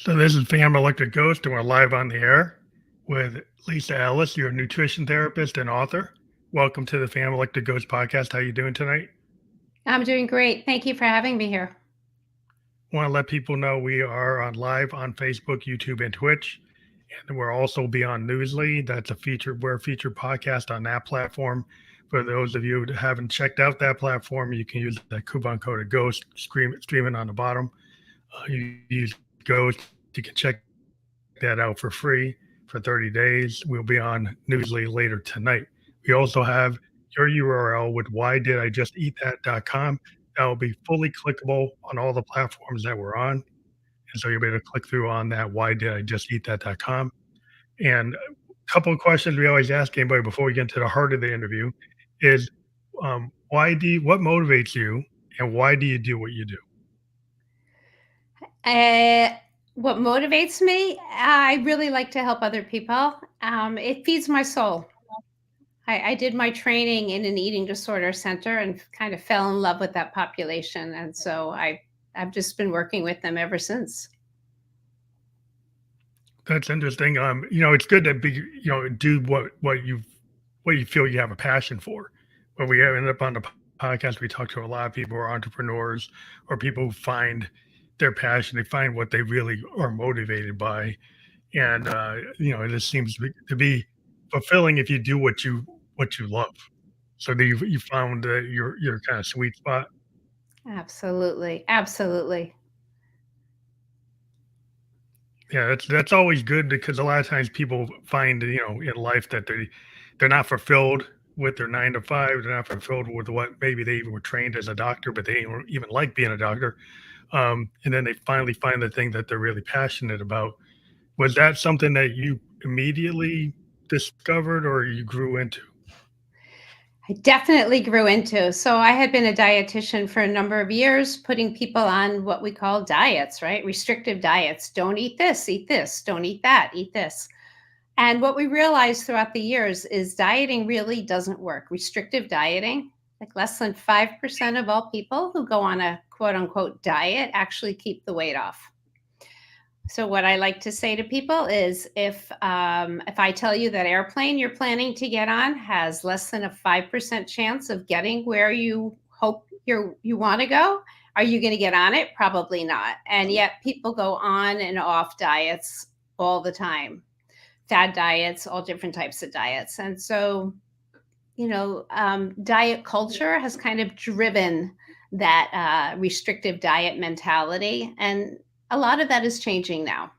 So this is Fam Electric Ghost, and we're live on the air with Lisa Ellis. You're a nutrition therapist and author. Welcome to the Fam Electric Ghost podcast. How you doing tonight? I'm doing great. Thank you for having me here. Want to let people know we are on live on Facebook, YouTube, and Twitch, and we'll also be on Newsly. That's we're a featured podcast on that platform. For those of you who haven't checked out that platform, you can use the coupon code of Ghost streaming on the bottom. You use Ghost. You can check that out for free for 30 days. We'll be on Newsly later tonight. We also have your URL with whydidijusteatthat.com. That will be fully clickable on all the platforms that we're on. And so you'll be able to click through on that whydidijusteatthat.com. And a couple of questions we always ask anybody before we get into the heart of the interview is what motivates you and why do you do what you do? What motivates me? I really like to help other people. It feeds my soul. I did my training in an eating disorder center and kind of fell in love with that population. And so I've just been working with them ever since. That's interesting. It's good to be, do what you feel you have a passion for. When we end up on the podcast, we talk to a lot of people who are entrepreneurs or people who find their passion. They find what they really are motivated by, and this seems to be fulfilling if you do what you love. So you found your kind of sweet spot. Absolutely, absolutely. Yeah, that's always good because a lot of times people find in life that they're not fulfilled with their 9 to 5. They're not fulfilled with what maybe they were trained as a doctor, but they don't even like being a doctor. And then they finally find the thing that they're really passionate about. Was that something that you immediately discovered or you grew into? I definitely grew into. So I had been a dietitian for a number of years, putting people on what we call diets, right? Restrictive diets. Don't eat this, eat this. Don't eat that, eat this. And what we realized throughout the years is dieting really doesn't work. Restrictive dieting, like less than 5% of all people who go on a quote unquote diet actually keep the weight off. So what I like to say to people is if I tell you that airplane you're planning to get on has less than a 5% chance of getting where you hope you want to go, are you going to get on it? Probably not. And yet people go on and off diets all the time. Fad diets, all different types of diets. And so, diet culture has kind of driven that restrictive diet mentality. And a lot of that is changing now.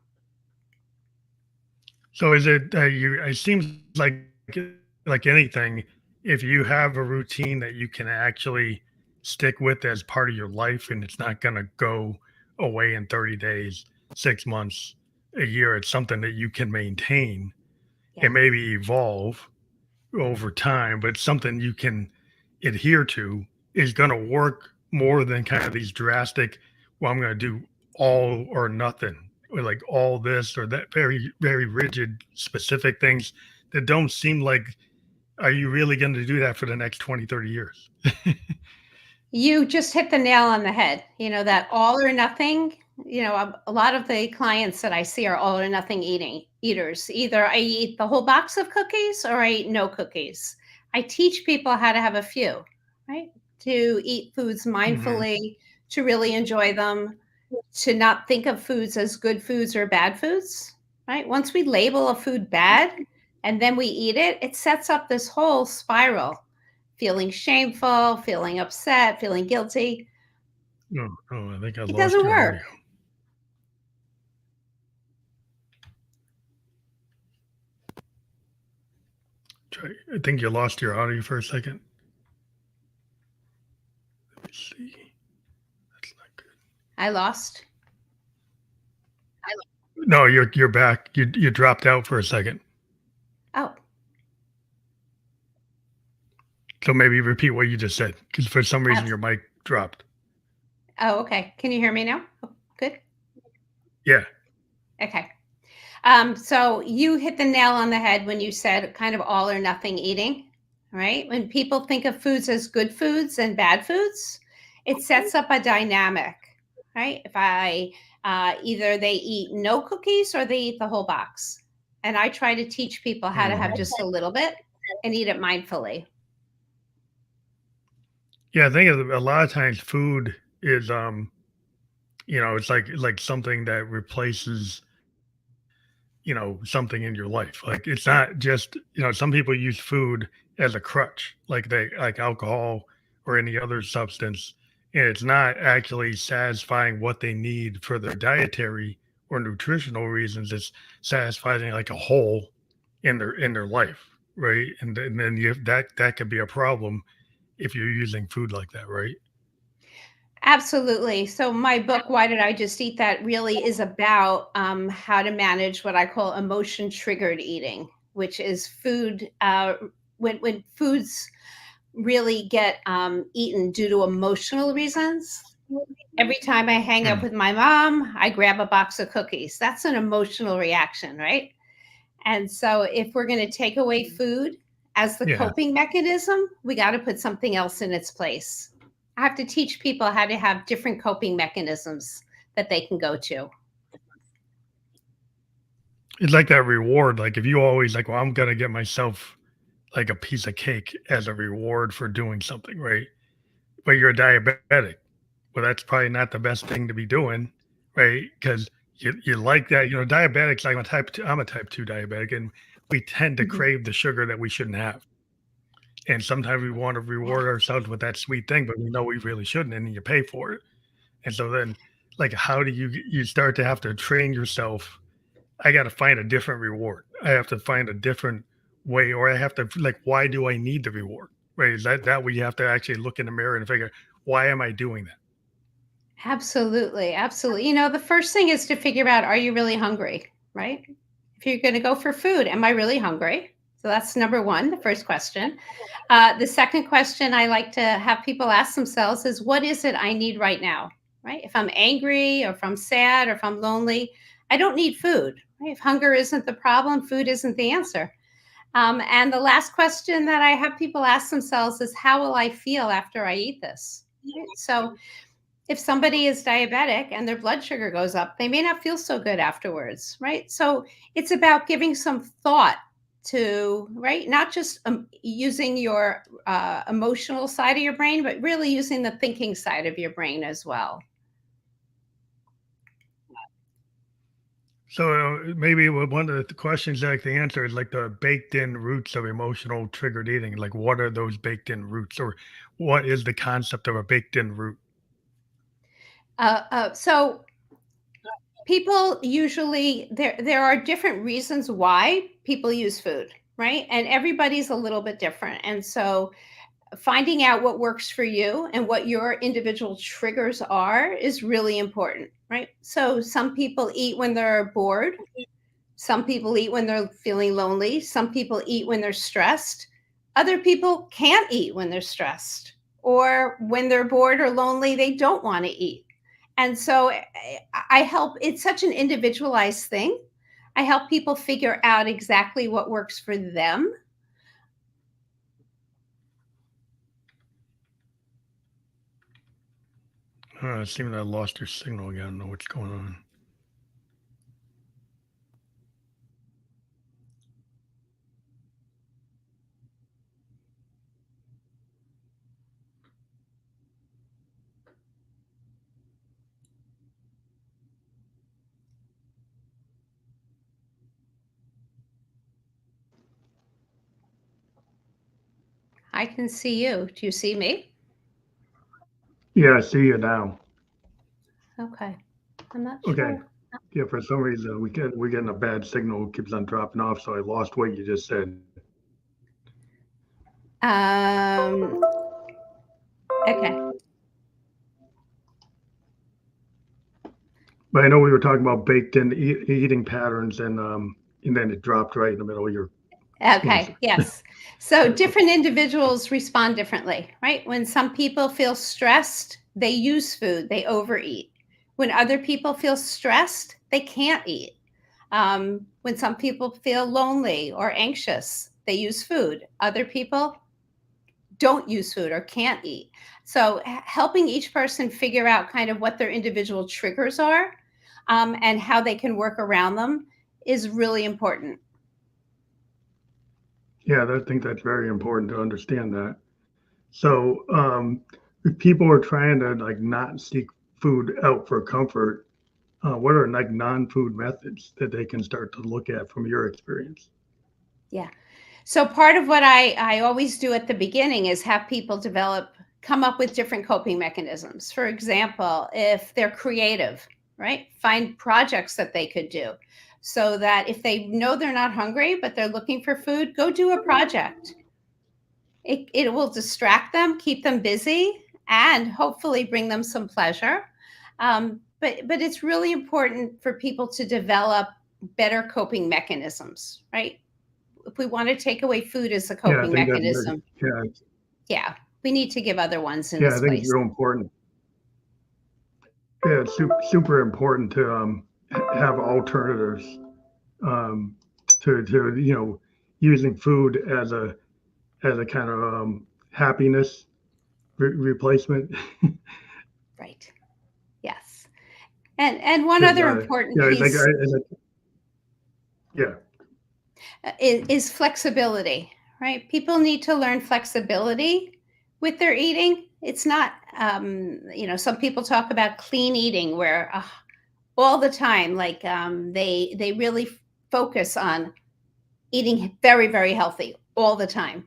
So is it it seems like anything, if you have a routine that you can actually stick with as part of your life and it's not going to go away in 30 days, 6 months, a year, it's something that you can maintain and maybe evolve over time, but something you can adhere to is going to work more than kind of these drastic, well, I'm going to do all or nothing, or like all this or that, very, very rigid, specific things that don't seem like, are you really going to do that for the next 20, 30 years? You just hit the nail on the head. That all or nothing, a lot of the clients that I see are all or nothing eaters. Either I eat the whole box of cookies or I eat no cookies. I teach people how to have a few, right? To eat foods mindfully, to really enjoy them, to not think of foods as good foods or bad foods, right? Once we label a food bad and then we eat it, it sets up this whole spiral. Feeling shameful, feeling upset, feeling guilty. Oh, I think I It lost doesn't your work. audio. I think you lost your audio for a second. Let me see. That's not good. I lost. No, you're back. You dropped out for a second. Oh, So maybe repeat what you just said, because for some reason your mic dropped. oh, okay. Can you hear me now? Oh, good. Yeah. Okay. So you hit the nail on the head when you said kind of all or nothing eating, right? When people think of foods as good foods and bad foods, it sets up a dynamic. right? If I either they eat no cookies or they eat the whole box. And I try to teach people how to have just a little bit and eat it mindfully. Yeah, I think a lot of times food is it's like something that replaces something in your life. Like it's not just, some people use food as a crutch, like they like alcohol or any other substance, and it's not actually satisfying what they need for their dietary or nutritional reasons. It's satisfying like a hole in their life, right? And then that could be a problem if you're using food like that, right? Absolutely. So my book, Why Did I Just Eat That, really is about how to manage what I call emotion triggered eating, which is food when foods really get eaten due to emotional reasons. Every time I hang up Mm, with my mom, I grab a box of cookies. That's an emotional reaction, right? And so if we're going to take away food as the yeah. coping mechanism, we got to put something else in its place. I have to teach people how to have different coping mechanisms that they can go to. It's like that reward. Like if you always like, well, I'm gonna get myself like a piece of cake as a reward for doing something, right? But you're a diabetic. Well, that's probably not the best thing to be doing, right? Because you like that, diabetics. Like I'm a type two diabetic, and we tend to Mhm. crave the sugar that we shouldn't have. And sometimes we want to Yeah, reward ourselves with that sweet thing, but we know we really shouldn't, and then you pay for it. And so then, like, how do you start to have to train yourself? I got to find a different reward. I have to find a different way, or I have to like, why do I need the reward? Right? Is that where you have to actually look in the mirror and figure, why am I doing that? absolutely. Absolutely. The first thing is to figure out, are you really hungry? Right? If you're going to go for food, am I really hungry? So that's number one, the first question. The second question I like to have people ask themselves is, what is it I need right now? Right? If I'm angry or if I'm sad or if I'm lonely, I don't need food. Right? If hunger isn't the problem, food isn't the answer. And the last question that I have people ask themselves is, how will I feel after I eat this? Right? So if somebody is diabetic and their blood sugar goes up, they may not feel so good afterwards, right? So it's about giving some thought to, right? Not just using your emotional side of your brain, but really using the thinking side of your brain as well. So maybe one of the questions I like to answer is like the baked in roots of emotional triggered eating. Like, what are those baked in roots, or what is the concept of a baked in root? So people usually there are different reasons why people use food, right? And everybody's a little bit different. And so finding out what works for you and what your individual triggers are is really important, right? So some people eat when they're bored, some people eat when they're feeling lonely, some people eat when they're stressed. Other people can't eat when they're stressed, or when they're bored or lonely, they don't want to eat. And so I help, it's such an individualized thing. I help people figure out exactly what works for them. It seems I lost your signal again. I don't know what's going on. I can see you. Do you see me? Yeah, I see you now. Okay. I'm not Okay. sure. Yeah, for some reason we're getting a bad signal. It keeps on dropping off, so I lost what you just said. Um, okay. But I know we were talking about baked in eating patterns, and then it dropped right in the middle of your answer. Okay. Yes. So different individuals respond differently, right? When some people feel stressed, they use food, they overeat. When other people feel stressed, they can't eat. When some people feel lonely or anxious, they use food. Other people don't use food or can't eat. So helping each person figure out kind of what their individual triggers are, and how they can work around them is really important. Yeah, I think that's very important to understand that. So, if people are trying to like not seek food out for comfort, what are like non-food methods that they can start to look at from your experience? Yeah. So part of what I always do at the beginning is have people come up with different coping mechanisms. For example, if they're creative, right? Find projects that they could do so that if they know they're not hungry, but they're looking for food, go do a project. It will distract them, keep them busy, and hopefully bring them some pleasure. But it's really important for people to develop better coping mechanisms, right? If we want to take away food as a Yeah, I coping think that's very, mechanism, yeah, we need to give other ones in yeah, its I think it's place. real important. Yeah, it's super important to have alternatives um, to using food as a kind of happiness replacement. Right. Yes. And one Because other important yeah, piece yeah, is flexibility, right? People need to learn flexibility with their eating. It's not, some people talk about clean eating where all the time, like they really focus on eating very, very healthy all the time.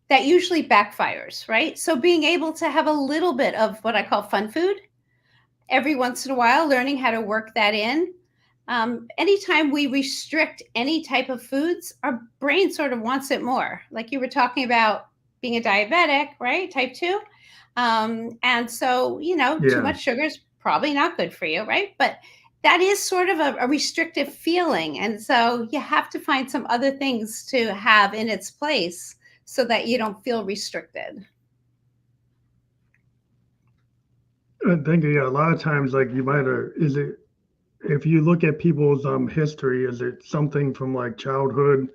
That usually backfires, right? So being able to have a little bit of what I call fun food every once in a while, learning how to work that in. Anytime we restrict any type of foods, our brain sort of wants it more. Like you were talking about being a diabetic, right? Type 2. And so, too yeah. much sugar is probably not good for you, right? But that is sort of a restrictive feeling. And so you have to find some other things to have in its place so that you don't feel restricted. I think yeah, a lot of times like you might have is it if you look at people's history, is it something from like childhood?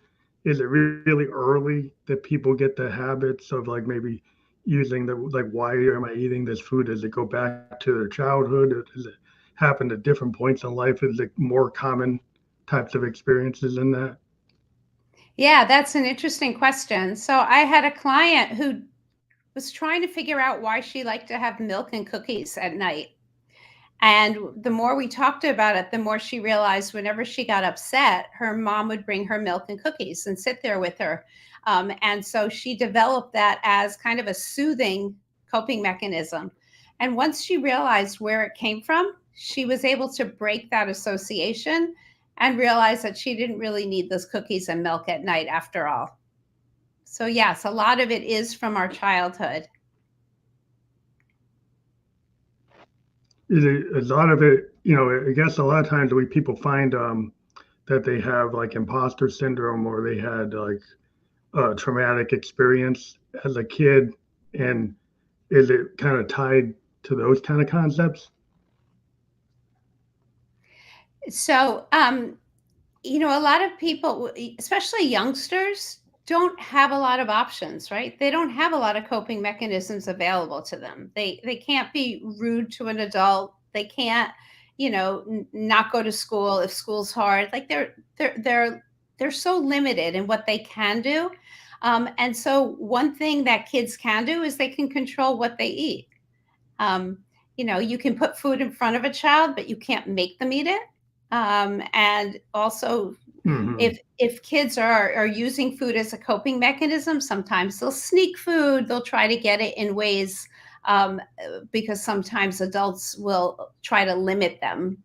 Is it really early that people get the habits of like maybe using the like why am I eating this food? Does it go back to their childhood? Or does it happen at different points in life? Is it more common types of experiences in that? Yeah, that's an interesting question. So I had a client who was trying to figure out why she liked to have milk and cookies at night. And the more we talked about it, the more she realized whenever she got upset, her mom would bring her milk and cookies and sit there with her. And so she developed that as kind of a soothing coping mechanism. And once she realized where it came from, she was able to break that association and realize that she didn't really need those cookies and milk at night after all. So, yes, a lot of it is from our childhood. Is it a lot of it? I guess a lot of times we people find that they have like imposter syndrome or they had like a traumatic experience as a kid, and is it kind of tied to those kind of concepts? So, a lot of people, especially youngsters, don't have a lot of options, right? They don't have a lot of coping mechanisms available to them. They can't be rude to an adult. They can't, not go to school if school's hard. Like they're so limited in what they can do. And so one thing that kids can do is they can control what they eat. Um, you can put food in front of a child, but you can't make them eat it. And also, Hmm. if kids are using food as a coping mechanism, sometimes they'll sneak food. They'll try to get it in ways because sometimes adults will try to limit them.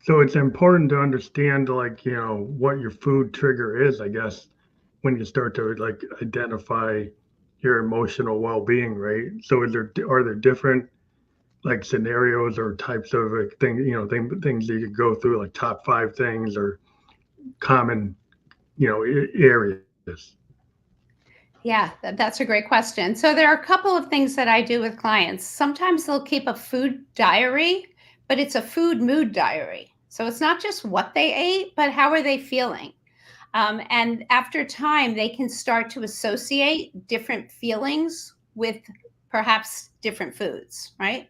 So it's important to understand, like, what your food trigger is, I guess, when you start to like identify your emotional well-being, right? So are there different like scenarios or types of like, things you could go through, like top five things or common, areas? Yeah, that's a great question. So there are a couple of things that I do with clients. Sometimes they'll keep a food diary, but it's a food mood diary. So it's not just what they ate, but how are they feeling? And after time, they can start to associate different feelings with perhaps different foods, right?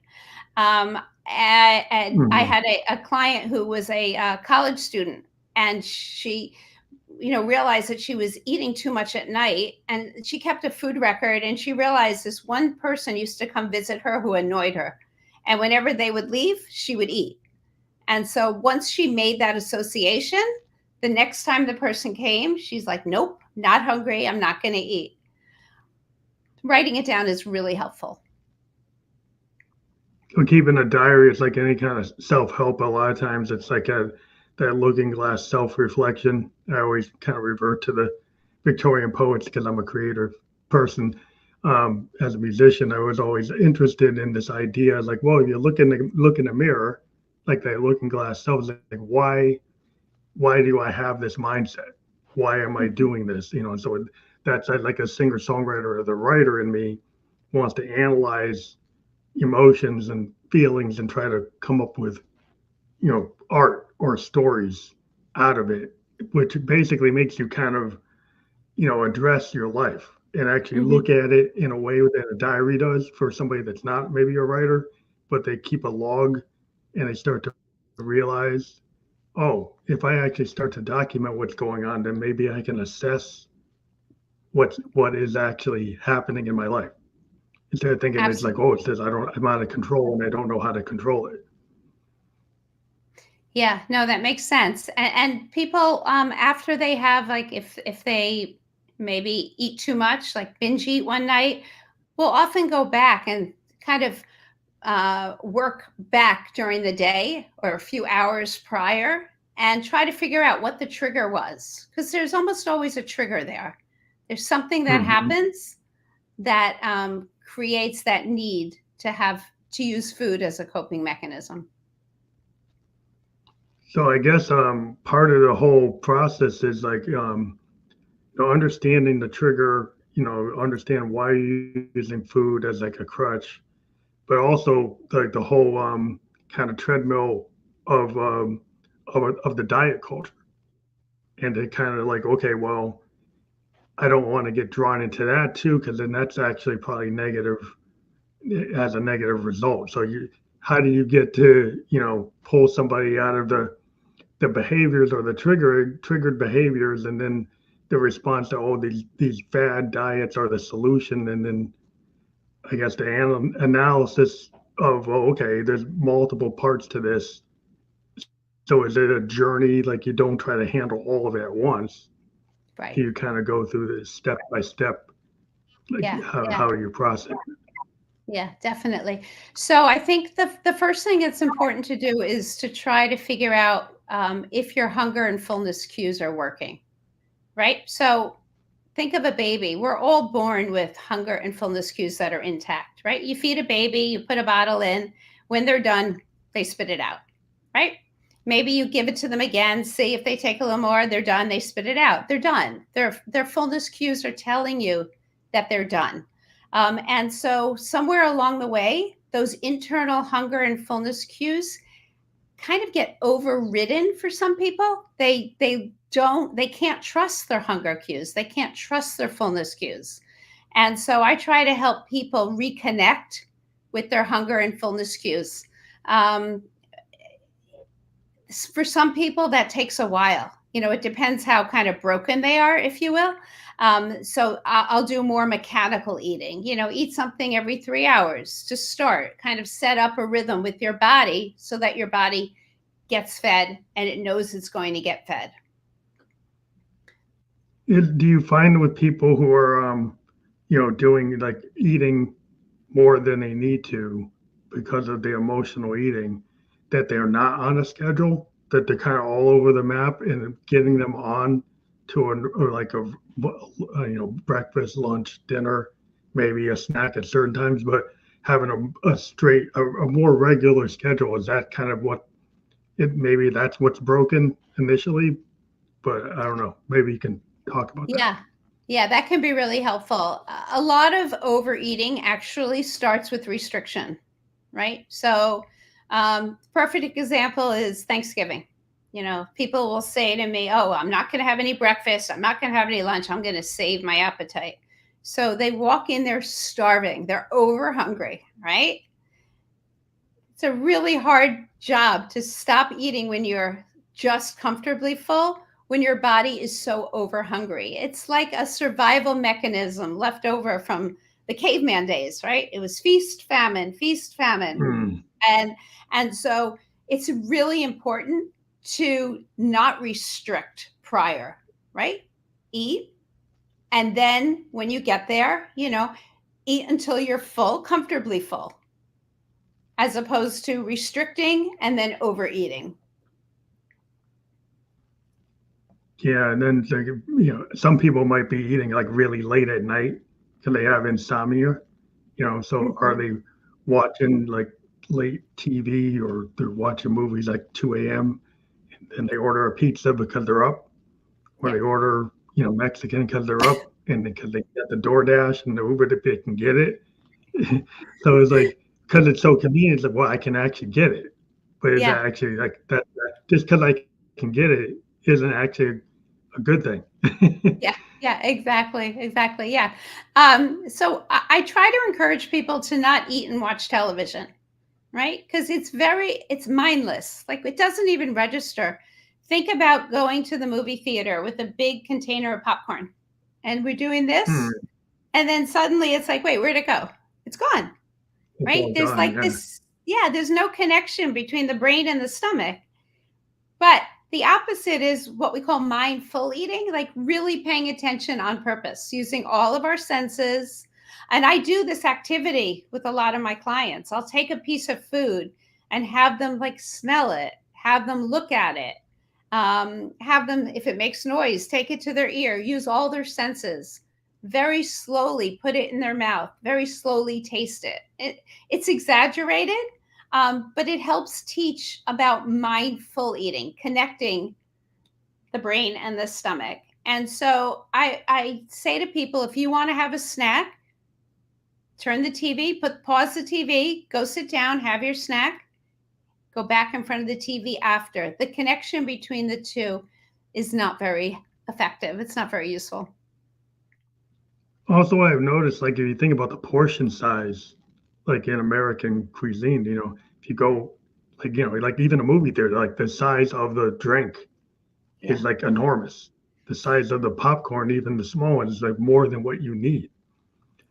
And I had a client who was a college student, and she realized that she was eating too much at night, and she kept a food record, and she realized this one person used to come visit her who annoyed her, and whenever they would leave, she would eat. And so once she made that association, the next time the person came, she's like, nope, not hungry, I'm not going to eat. Writing it down is really helpful. So keeping a diary is like any kind of self-help. A lot of times it's like that looking glass self-reflection. I always kind of revert to the Victorian poets because I'm a creative person. As a musician, I was always interested in this idea, like, well, if you look in the mirror, like that looking glass self, like why do I have this mindset? Why am I doing this? So that's like a singer-songwriter or the writer in me wants to analyze emotions and feelings and try to come up with art or stories out of it, which basically makes you kind of address your life and actually look at it in a way that a diary does for somebody that's not maybe a writer, but they keep a log and they start to realize, oh, if I actually start to document what's going on, then maybe I can assess what is actually happening in my life. Instead of thinking Absolutely. It's like, oh, it says I'm out of control and I don't know how to control it. Yeah, no, that makes sense. And people, after they have, like, if they maybe eat too much, like binge eat one night, will often go back and kind of work back during the day or a few hours prior and try to figure out what the trigger was, because there's almost always a trigger there. There's something that happens that creates that need to use food as a coping mechanism. So I guess part of the whole process is like understanding the trigger, understand why you're using food as like a crutch, but also like the whole kind of treadmill of the diet culture, and to kind of like, okay, well, I don't want to get drawn into that too, because then that's actually probably negative, has a negative result. So how do you get to pull somebody out of the behaviors or the triggered behaviors, and then the response to these fad diets are the solution, and then I guess the analysis of okay, there's multiple parts to this. So is it a journey? Like you don't try to handle all of it at once. Right. You kind of go through this step by step, like how you process it. Yeah, definitely. So I think the first thing that's important to do is to try to figure out if your hunger and fullness cues are working, right? So think of a baby. We're all born with hunger and fullness cues that are intact, right? You feed a baby, you put a bottle in. When they're done, they spit it out, right? Maybe you give it to them again, see if they take a little more, they're done, they spit it out. They're done. Their fullness cues are telling you that they're done. And so somewhere along the way, those internal hunger and fullness cues kind of get overridden for some people. They can't trust their hunger cues. They can't trust their fullness cues. And so I try to help people reconnect with their hunger and fullness cues. For some people, that takes a while. It depends how kind of broken they are, if you will. So I'll do more mechanical eating, eat something every 3 hours to start, kind of set up a rhythm with your body so that your body gets fed and it knows it's going to get fed. Do you find with people who are, doing like eating more than they need to because of the emotional eating, that they're not on a schedule, that they're kind of all over the map, and getting them on to breakfast, lunch, dinner, maybe a snack at certain times, but having a more regular schedule? Is that kind of maybe that's what's broken initially, but I don't know. Maybe you can talk about that. Yeah, that can be really helpful. A lot of overeating actually starts with restriction, right? So perfect example is Thanksgiving. People will say to me, oh, I'm not going to have any breakfast. I'm not going to have any lunch. I'm going to save my appetite. So they walk in there starving. They're over hungry, right? It's a really hard job to stop eating when you're just comfortably full, when your body is so over hungry. It's like a survival mechanism left over from the caveman days, right? It was feast, famine, feast, famine. Mm. And so it's really important to not restrict prior, right? Eat. And then when you get there, eat until you're full, comfortably full, as opposed to restricting and then overeating. Yeah, and then like, some people might be eating like really late at night because they have insomnia. So are Mhm. they watching like late TV or they're watching movies like 2 a.m. and they order a pizza because they're up, or Yeah. they order Mexican because they're up, and because they get the DoorDash and the Uber that they can get it. So it's like because it's so convenient, it's like well I can actually get it, but is Yeah. that actually like that just because I can get it isn't actually a good thing. Yeah. Yeah. Exactly. Exactly. Yeah. So I try to encourage people to not eat and watch television, right? Because it's mindless. Like it doesn't even register. Think about going to the movie theater with a big container of popcorn and we're doing this. Hmm, And then suddenly it's like, wait, where'd it go? It's gone, it's right? all There's done. like Yeah. this, yeah, there's no connection between the brain and the stomach. But the opposite is what we call mindful eating, like really paying attention on purpose, using all of our senses. And I do this activity with a lot of my clients. I'll take a piece of food and have them like smell it, have them look at it, have them, if it makes noise, take it to their ear, use all their senses. Very slowly put it in their mouth, very slowly taste it. It's exaggerated, but it helps teach about mindful eating, connecting the brain and the stomach. And so I say to people, if you want to have a snack, turn the TV, pause the TV, go sit down, have your snack, go back in front of the TV after. The connection between the two is not very effective. It's not very useful. Also, I've noticed like if you think about the portion size, like in American cuisine, if you go like even a movie theater, like the size of the drink Yeah. is like enormous. The size of the popcorn, even the small ones, is like more than what you need.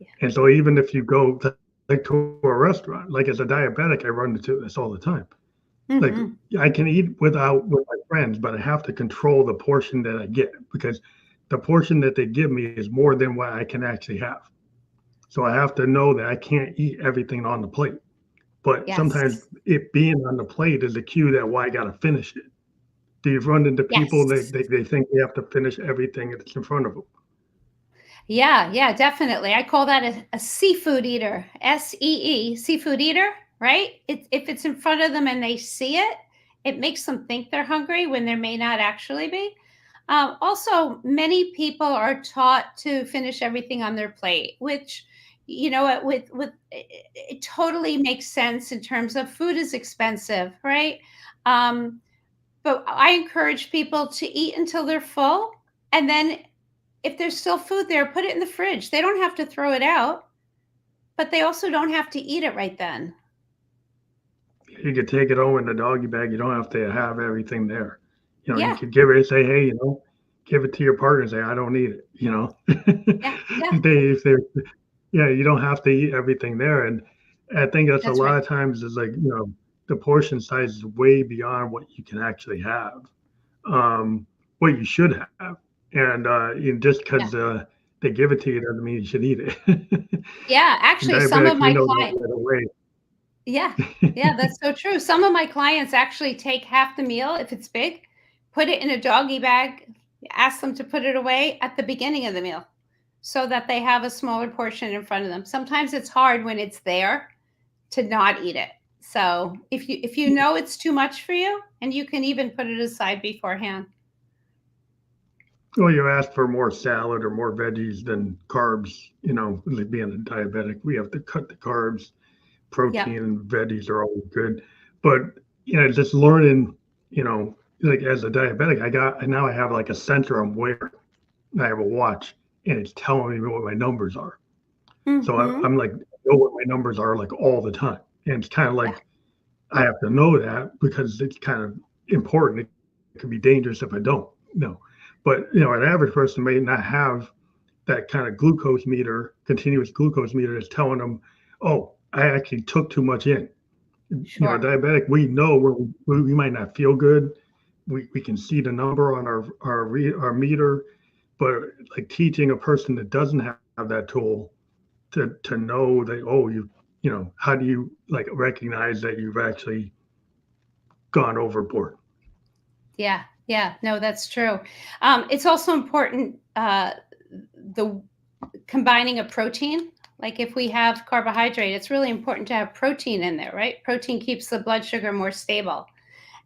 Yeah. And so even if you go like to a restaurant, like as a diabetic, I run into this all the time. Like Mm-hmm. I can eat with my friends, but I have to control the portion that I get because the portion that they give me is more than what I can actually have. So I have to know that I can't eat everything on the plate. But sometimes Yes. it being on the plate is a cue that why I got to finish it. Do you run into people that Yes. they think they have to finish everything that's in front of them? Yeah, yeah, definitely. I call that a seafood eater, SEE, seafood eater, right? If it's in front of them and they see it, it makes them think they're hungry when there may not actually be. Also, many people are taught to finish everything on their plate, which, it totally makes sense in terms of food is expensive, right? Um, but I encourage people to eat until they're full, and then if there's still food there, put it in the fridge. They don't have to throw it out, but they also don't have to eat it right then. You could take it home in the doggy bag. You don't have to have everything there. You Yeah, could give it, say, hey, give it to your partner and say, I don't need it. yeah, yeah, If they're, yeah, you don't have to eat everything there. And I think that's a that's lot right. of times is like, the portion size is way beyond what you can actually have, what you should have. And just because Yeah, they give it to you doesn't mean you should eat it. yeah. And Actually, some of diabetics, we my know that clients, right yeah, yeah, away. that's so true. Some of my clients actually take half the meal if it's big, put it in a doggy bag, ask them to put it away at the beginning of the meal so that they have a smaller portion in front of them. Sometimes it's hard when it's there to not eat it. So if you know it's too much for you, and you can even put it aside beforehand. Well, you ask for more salad or more veggies than carbs. Like being a diabetic, we have to cut the carbs. Yep. Protein and veggies are always good, but just learning, you know, like as a diabetic, now I have like a sensor I'm wearing. I have a watch, and it's telling me what my numbers are. So Mm-hmm. I'm like, I know what my numbers are like all the time, and it's kind of Yeah, like I have to know that because it's kind of important. It could be dangerous if I don't know. But an average person may not have that kind of glucose meter, continuous glucose meter that's telling them, oh, I actually took too much in. sure. Diabetic, we know we might not feel good. We can see the number on our meter, but like teaching a person that doesn't have that tool to know that, oh, how do you like recognize that you've actually gone overboard? Yeah, yeah. No, that's true. It's also important the combining a protein. Like if we have carbohydrate, it's really important to have protein in there, right? Protein keeps the blood sugar more stable.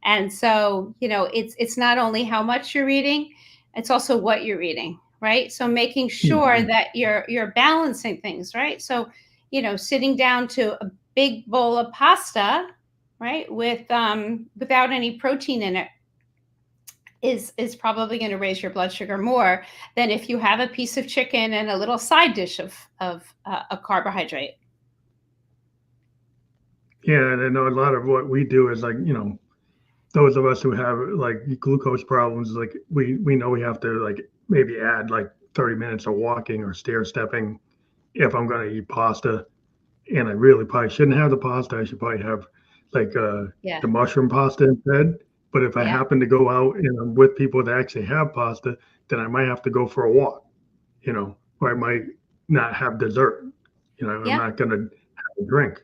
And so, it's not only how much you're eating, it's also what you're eating, right? So making sure Mhm. that you're balancing things, right? So, sitting down to a big bowl of pasta, right, with without any protein in it is probably going to raise your blood sugar more than if you have a piece of chicken and a little side dish of a carbohydrate. Yeah, and I know a lot of what we do is like, those of us who have like glucose problems, like we know we have to like maybe add like 30 minutes of walking or stair stepping if I'm going to eat pasta. And I really probably shouldn't have the pasta. I should probably have like Yeah, the mushroom pasta instead. But if I yeah, happen to go out and I'm with people that actually have pasta, then I might have to go for a walk, or I might not have dessert. I'm yeah, not going to have a drink.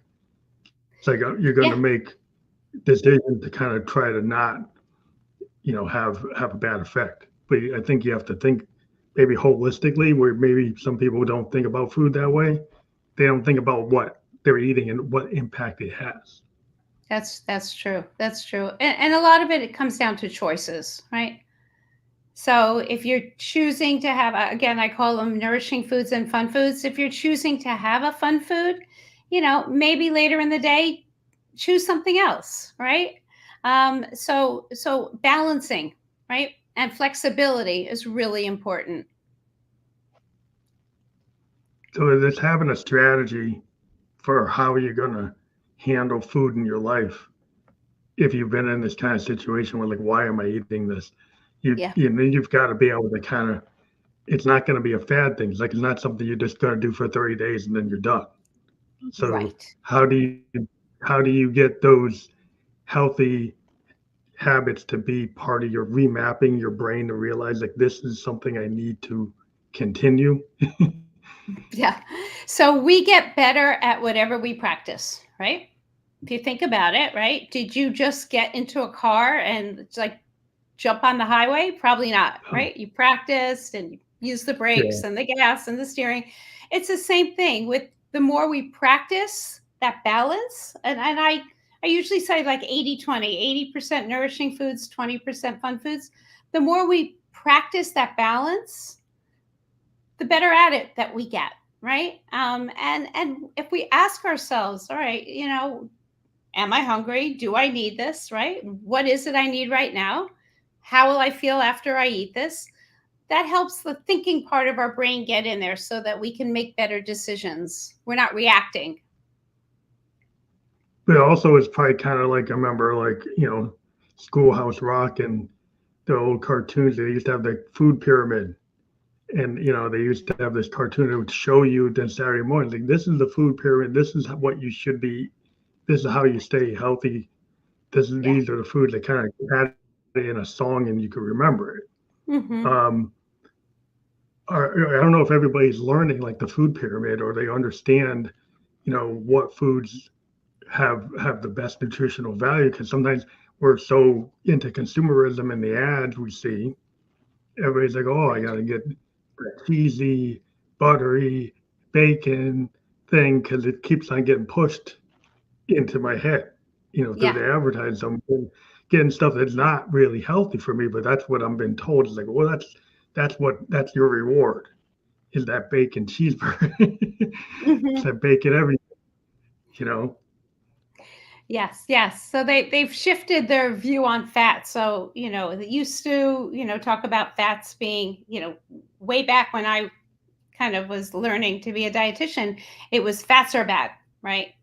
It's like you're going to yeah. make decisions to kind of try to not, have a bad effect. But I think you have to think maybe holistically, where maybe some people don't think about food that way. They don't think about what they're eating and what impact it has. That's true. That's true. And a lot of it comes down to choices, right? So if you're choosing to have, again, I call them nourishing foods and fun foods. If you're choosing to have a fun food, maybe later in the day, choose something else, right? So balancing, right, and flexibility is really important. So it's having a strategy for how you're going to handle food in your life. If you've been in this kind of situation where like, why am I eating this? Yeah, You've got to be able to kind of. It's not going to be a fad thing. It's not something you're just going to do for 30 days and then you're done. So right. how do you get those healthy habits to be part of your remapping your brain to realize like this is something I need to continue? Yeah. So we get better at whatever we practice, right? If you think about it, right? Did you just get into a car and it's like jump on the highway? Probably not, Oh, right? You practiced and use the yeah. brakes and the gas and the steering. It's the same thing with the more we practice that balance. And I usually say like 80-20, 80% nourishing foods, 20% fun foods. The more we practice that balance, the better at it that we get, right? And if we ask ourselves, all right, am I hungry? Do I need this? Right? What is it I need right now? How will I feel after I eat this? That helps the thinking part of our brain get in there so that we can make better decisions. We're not reacting. But also it's probably kind of like I remember like, Schoolhouse Rock and the old cartoons. They used to have the food pyramid. And they used to have this cartoon that would show you then Saturday morning, like this is the food pyramid. This is what you should be. This is how you stay healthy. Yeah. These are the foods that kind of had it in a song and you could remember it. Hmm. Um, I don't know if everybody's learning like the food pyramid or they understand, what foods have the best nutritional value because sometimes we're so into consumerism and the ads we see. Everybody's like, oh, I Right. got to get cheesy, buttery bacon thing because it keeps on getting pushed into my head, through Yeah. the advertising. So I'm getting stuff that's not really healthy for me, but that's what I'm being told. It's like, well, that's your reward is that bacon cheeseburger. It's Hmm. that bacon everything, you know. Yes, yes. So they've shifted their view on fat. So, they used to, talk about fats being, way back when I kind of was learning to be a dietitian, it was fats are bad, right?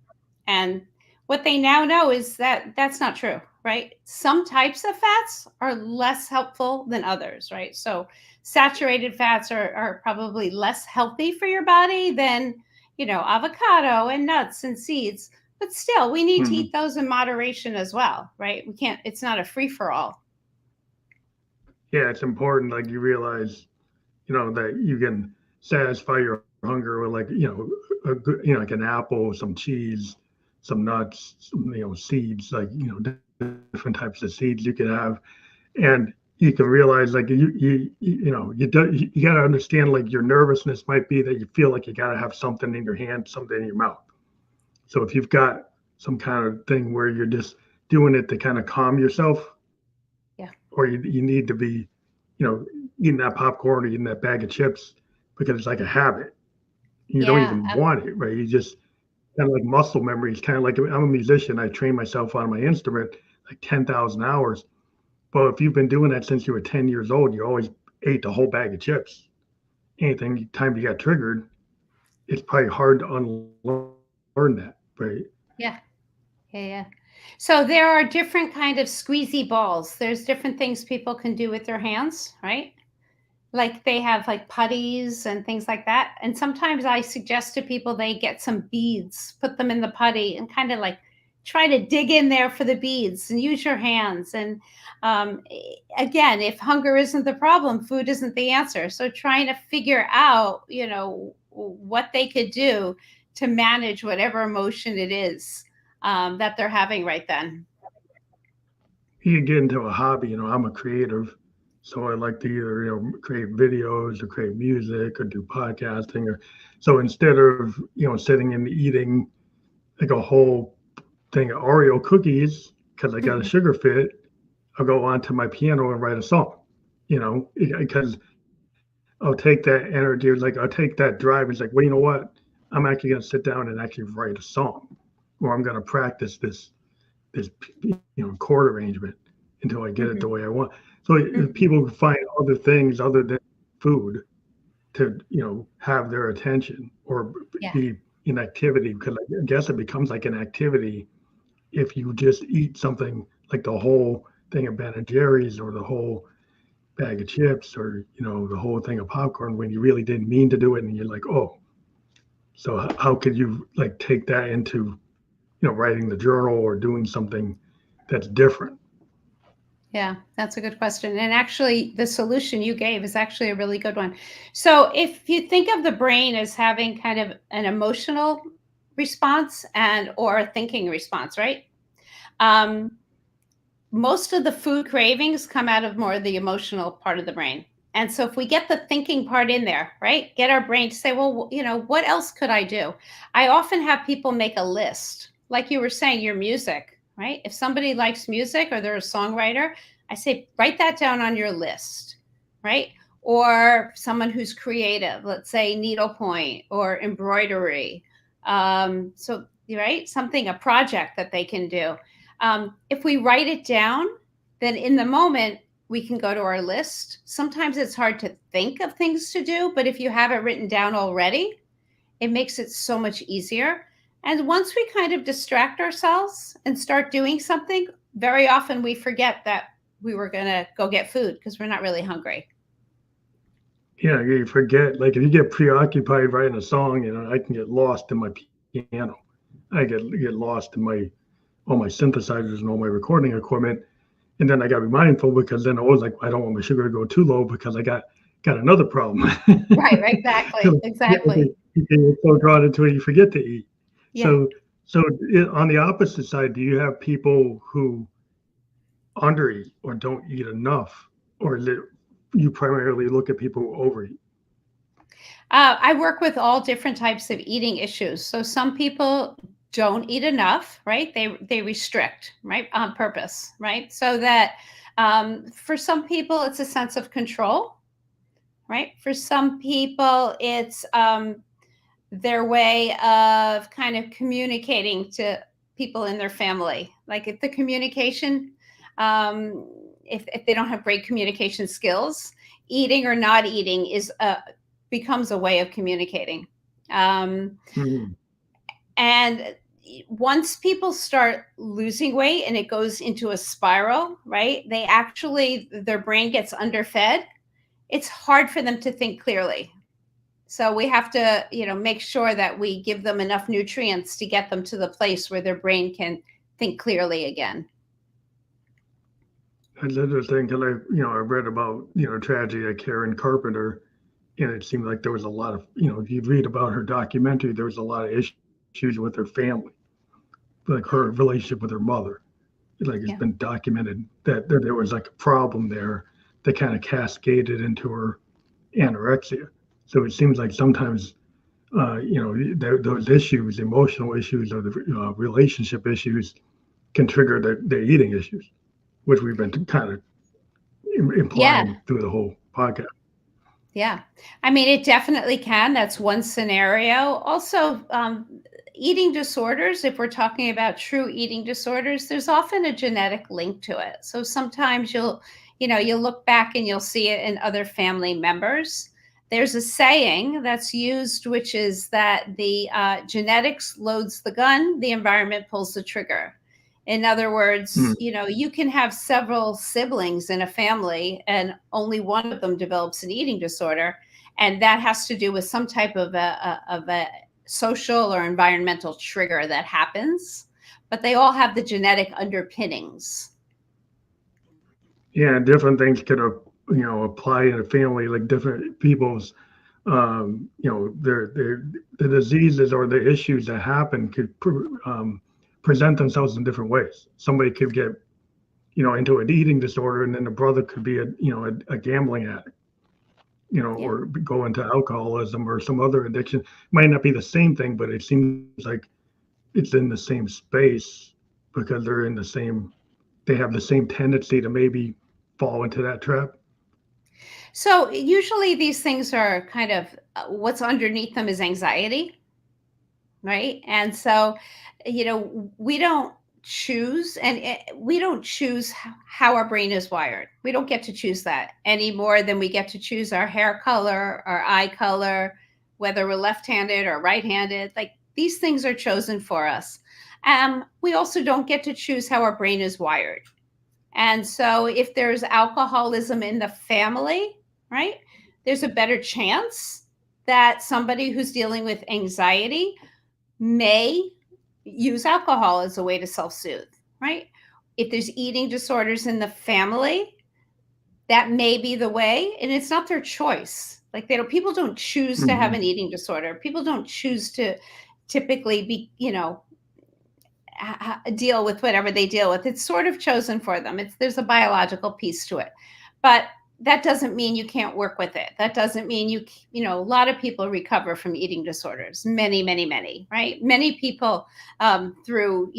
And what they now know is that that's not true, right? Some types of fats are less helpful than others, right? So saturated fats are probably less healthy for your body than, avocado and nuts and seeds. But still, we need to Hmm. eat those in moderation as well, right? We can't, it's not a free for all. Yeah, it's important. Like you realize, that you can satisfy your hunger with like, a good, like an apple, some cheese, some nuts, some, seeds, like, different types of seeds you could have. And you can realize like you got to understand like your nervousness might be that you feel like you got to have something in your hand, something in your mouth. So if you've got some kind of thing where you're just doing it to kind of calm yourself, Yeah. or you need to be, eating that popcorn or eating that bag of chips because it's like a habit. You don't Yeah. even want it, right? You just kind of like muscle memory. It's kind of like I'm a musician. I train myself on my instrument like 10,000 hours. But if you've been doing that since you were 10 years old, you always ate the whole bag of chips. Anything time you got triggered, it's probably hard to unlearn that, right? Yeah. Yeah, yeah. So there are different kind of squeezy balls. There's different things people can do with their hands, right? Like they have like putties and things like that. And sometimes I suggest to people they get some beads, put them in the putty, and kind of like try to dig in there for the beads and use your hands. And again, if hunger isn't the problem, food isn't the answer. So trying to figure out, what they could do to manage whatever emotion it is that they're having right then. You can get into a hobby. I'm a creative, so I like to either create videos or create music or do podcasting. Or so instead of sitting and eating like a whole thing of Oreo cookies because I got a Mhm. sugar fit, I'll go onto my piano and write a song. Because I'll take that energy, like I'll take that drive. It's like, well, you know what? I'm actually going to sit down and actually write a song, or I'm going to practice this chord arrangement until I get it the way I Mhm. want. So Mhm. people find other things other than food to have their attention or Yeah. be in activity, because I guess it becomes like an activity if you just eat something like the whole thing of Ben and Jerry's or the whole bag of chips or the whole thing of popcorn when you really didn't mean to do it, and you're like, oh, so how could you like take that into writing the journal or doing something that's different? Yeah, that's a good question. And actually, the solution you gave is actually a really good one. So, if you think of the brain as having kind of an emotional response and or a thinking response, right? Um, most of the food cravings come out of more of the emotional part of the brain. And so if we get the thinking part in there, right? Get our brain to say, well, what else could I do? I often have people make a list. Like you were saying, your music, right? If somebody likes music or they're a songwriter, I say, write that down on your list, right? Or someone who's creative, let's say needlepoint or embroidery. So, right? Something, a project that they can do. If we write it down, then in the moment, we can go to our list. Sometimes it's hard to think of things to do, but if you have it written down already, it makes it so much easier. And once we kind of distract ourselves and start doing something, very often we forget that we were going to go get food because we're not really hungry. You forget, like if you get preoccupied writing a song, I can get lost in my piano. I get lost in all my synthesizers and all my recording equipment. And then I got to be mindful because then I was like, I don't want my sugar to go too low because I got another problem. Right, exactly. Exactly. You get so drawn into it, you forget to eat. Yeah. So on the opposite side, do you have people who undereat or don't eat enough, or is it you primarily look at people who overeat? I work with all different types of eating issues. So some people don't eat enough, right? They restrict, right, on purpose, right? So that for some people it's a sense of control, right? For some people it's their way of kind of communicating to people in their family. Like if the communication, if they don't have great communication skills, eating or not eating becomes a way of communicating. Mhm. And once people start losing weight and it goes into a spiral, right? Their brain gets underfed. It's hard for them to think clearly. So we have to, make sure that we give them enough nutrients to get them to the place where their brain can think clearly again. That's interesting because I read about, tragedy of Karen Carpenter, and it seemed like there was a lot of, if you read about her documentary, there was a lot of issues with her family, like her relationship with her mother. Like it's Yeah. been documented that there was like a problem there that kind of cascaded into her anorexia. So it seems like sometimes, those issues, emotional issues, or the relationship issues, can trigger the eating issues, which we've been kind of Yeah. implying through the whole podcast. Yeah. I mean, it definitely can. That's one scenario. Also, eating disorders, if we're talking about true eating disorders, there's often a genetic link to it. So sometimes you'll look back and you'll see it in other family members. There's a saying that's used, which is that the genetics loads the gun, the environment pulls the trigger. In other words, Mm. you can have several siblings in a family and only one of them develops an eating disorder. And that has to do with some type of a social or environmental trigger that happens, but they all have the genetic underpinnings. Yeah, different things could apply in a family, like different people's their the diseases or the issues that happen could present themselves in different ways. Somebody could get into an eating disorder, and then the brother could be a gambling addict, Yeah. or go into alcoholism or some other addiction. Might not be the same thing, but it seems like it's in the same space because they have the same tendency to maybe fall into that trap. So usually these things are kind of what's underneath them is anxiety, right? And so, we don't choose, and we don't choose how our brain is wired. We don't get to choose that any more than we get to choose our hair color, our eye color, whether we're left-handed or right-handed. Like these things are chosen for us. We also don't get to choose how our brain is wired. And so if there's alcoholism in the family, right, there's a better chance that somebody who's dealing with anxiety may use alcohol as a way to self-soothe, right? If there's eating disorders in the family, that may be the way, and it's not their choice. Like people don't choose to have Hmm. an eating disorder. People don't choose to typically be, deal with whatever they deal with. It's sort of chosen for them. There's a biological piece to it, but that doesn't mean you can't work with it. That doesn't mean a lot of people recover from eating disorders. Many, many, many, right? Many people through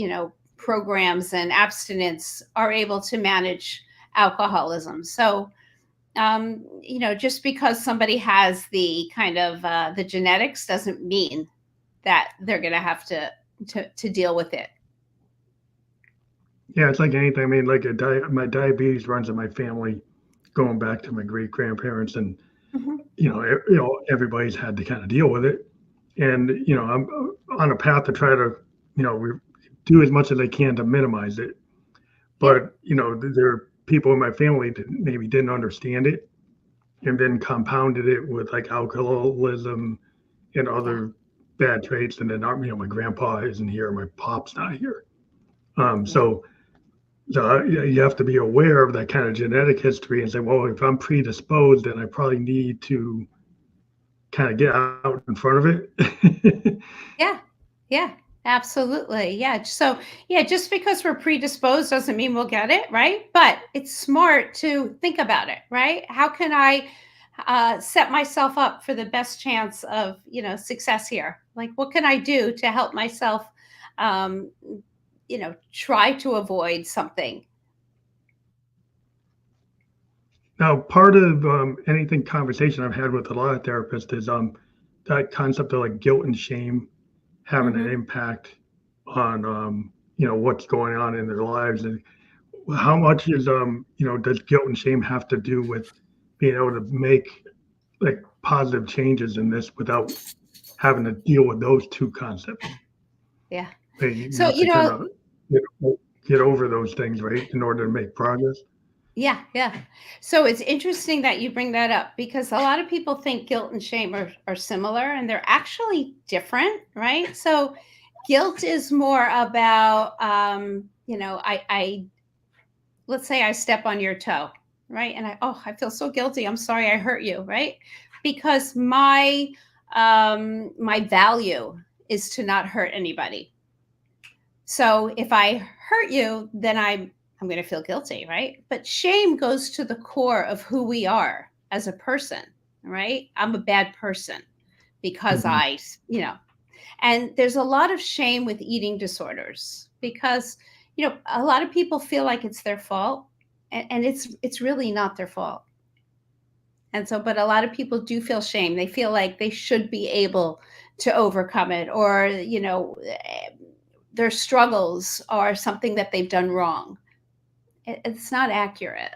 programs and abstinence are able to manage alcoholism. So just because somebody has the kind of the genetics doesn't mean that they're going to have to deal with it. Yeah, it's like anything. I mean, like my diabetes runs in my family, going back to my great grandparents, and Mhm. everybody's had to kind of deal with it. And I'm on a path to try to do as much as I can to minimize it. Yeah. But there are people in my family that maybe didn't understand it, and then compounded it with like alcoholism and Yeah. other bad traits. And then my grandpa isn't here, my pop's not here. Yeah. So you have to be aware of that kind of genetic history and say, well, if I'm predisposed, then I probably need to kind of get out in front of it. Yeah. Yeah. Absolutely. Yeah. So, yeah, just because we're predisposed doesn't mean we'll get it, right? But it's smart to think about it, right? How can I set myself up for the best chance of, success here? Like, what can I do to help myself, um, try to avoid something? Now, part of anything conversation I've had with a lot of therapists is that concept of like guilt and shame having an Hmm. impact on what's going on in their lives, and how much is does guilt and shame have to do with being able to make like positive changes in this without having to deal with those two concepts? Yeah. Like, you So, have to kind of get, get over those things, right, in order to make progress. yeah, yeah. So it's interesting that you bring that up because a lot of people think guilt and shame are similar and they're actually different, right? So guilt is more about, I let's say I step on your toe, right? And I feel so guilty. I'm sorry I hurt you, right? Because my value is to not hurt anybody. So if I hurt you, then I'm going to feel guilty, right? But shame goes to the core of who we are as a person, right? I'm a bad person because Hmm. and there's a lot of shame with eating disorders because, a lot of people feel like it's their fault and it's really not their fault. And so, but a lot of people do feel shame. They feel like they should be able to overcome it or, their struggles are something that they've done wrong. It's not accurate.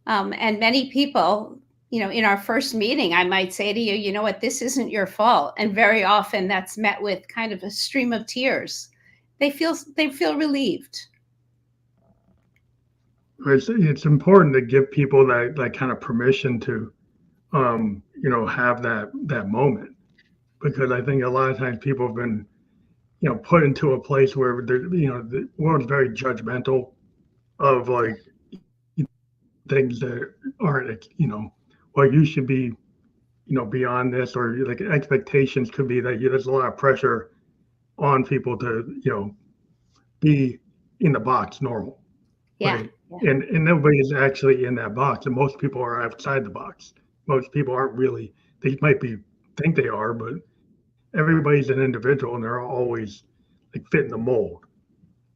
And many people, in our first meeting, I might say to you, you know what, this isn't your fault. And very often that's met with kind of a stream of tears. They feel relieved. It's important to give people that kind of permission to have that moment, because I think a lot of times people have been put into a place where the world's very judgmental of like things that aren't well, you should be beyond this, or like expectations could be that there's a lot of pressure on people to be in the box normal, Yeah. right? Yeah. And nobody is actually in that box, and most people are outside the box. Most people aren't really. They might be think they are, but everybody's an individual, and they're always like fit in the mold.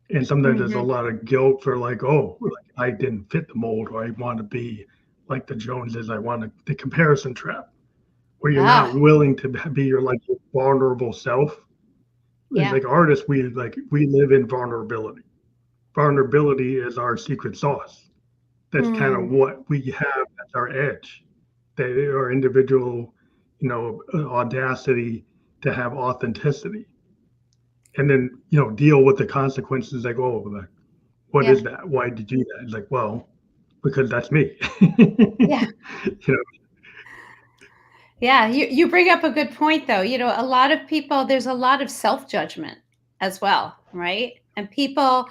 And sometimes there's a Hmm. lot of guilt for like, oh, like I didn't fit the mold, or I want to be like the Joneses. I want to the comparison trap, where you're not Ah, willing to be your like your vulnerable self. yeah. Like artists, we live in vulnerability. Vulnerability is our secret sauce. That's kind of Mm, what we have as our edge. That our individual, audacity to have authenticity, and then deal with the consequences. Like, oh, like, what yeah. is that? Why did you do that? It's like, well, because that's me. Yeah. Yeah, you bring up a good point though. A lot of people, there's a lot of self-judgment as well, right? And people,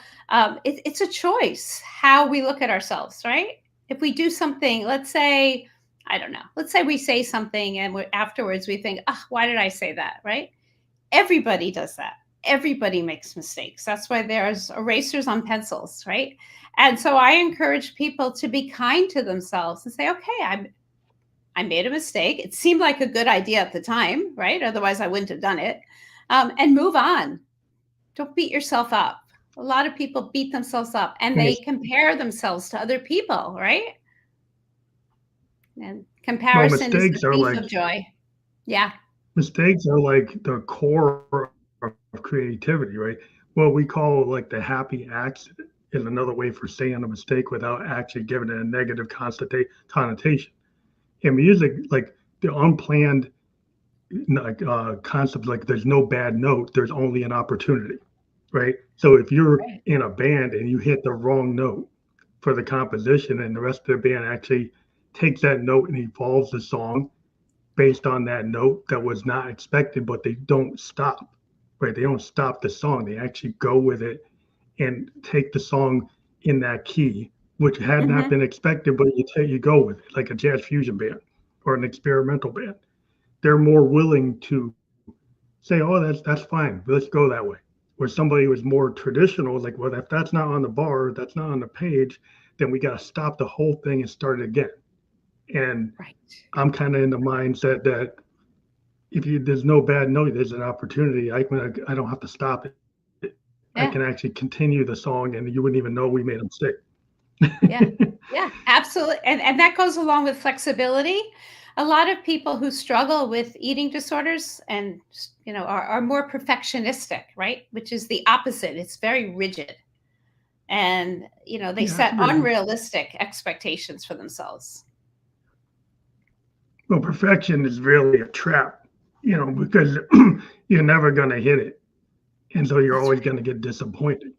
it's a choice how we look at ourselves, right? If we do something, let's say, I don't know, let's say we say something and afterwards we think, oh, why did I say that, right? Everybody does that. Everybody makes mistakes. That's why there's erasers on pencils, right? And so I encourage people to be kind to themselves and say, okay, I made a mistake. It seemed like a good idea at the time, right? Otherwise, I wouldn't have done it. And move on. Don't beat yourself up. A lot of people beat themselves up and they compare themselves to other people, right? And Well, comparison is the thief of joy. Yeah. mistakes are like the core of creativity, right? What we call like the happy accident is another way for saying a mistake without actually giving it a negative connotation. In music, like the unplanned like concept, like there's no bad note, there's only an opportunity, right? So if you're Right. in a band and you hit the wrong note for the composition, and the rest of the band actually takes that note and evolves the song based on that note that was not expected, but they don't stop, right? They don't stop the song. They actually go with it and take the song in that key, which had not Hmm. been expected, but you go with it, like a jazz fusion band or an experimental band. They're more willing to say, "Oh, that's fine. Let's go that way." Where somebody was more traditional, like, "Well, if that's not on the bar, that's not on the page, then we got to stop the whole thing and start it again." And Right. I'm kind of in the mindset that if there's no bad note, there's an opportunity. I don't have to stop it. I can Yeah. actually continue the song, and you wouldn't even know we made a mistake. Yeah. Yeah. Absolutely. And that goes along with flexibility. a lot of people who struggle with eating disorders and, are more perfectionistic, right? Which is the opposite. It's very rigid. And, they Yeah, set unrealistic expectations for themselves. well, perfection is really a trap, because you're never going to hit it. And so you're That's always right. going to get disappointed.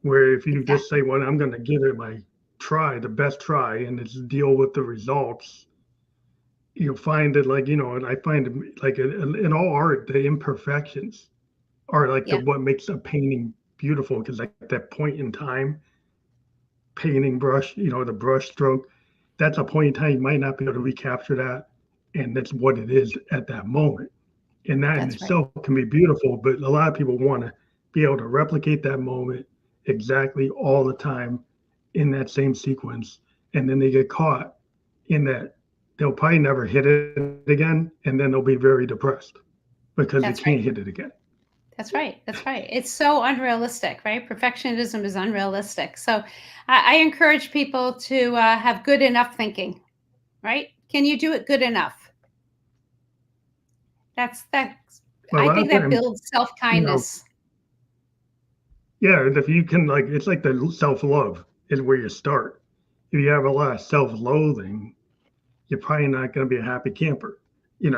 Where if you just say, Exactly. well, I'm going to give it my try, the best try, and it's deal with the results, you'll find that, like, and I find, like, in all art, the imperfections are like Yeah, what makes a painting beautiful, because like that point in time, painting brush, the brush stroke, that's a point in time you might not be able to recapture that, and that's what it is at that moment. And that in that's right. itself can be beautiful, but a lot of people want to be able to replicate that moment exactly all the time in that same sequence, and then they get caught in that they'll probably never hit it again, and then they'll be very depressed because they That's can't right. hit it again. That's right. That's right. It's so unrealistic, right? Perfectionism is unrealistic. So I encourage people to have good enough thinking, right? Can you do it good enough? That's But a I lot think of that times, builds you know, self-kindness. yeah, if you can, like, it's like the self love is where you start. If you have a lot of self loathing, you're probably not going to be a happy camper. You're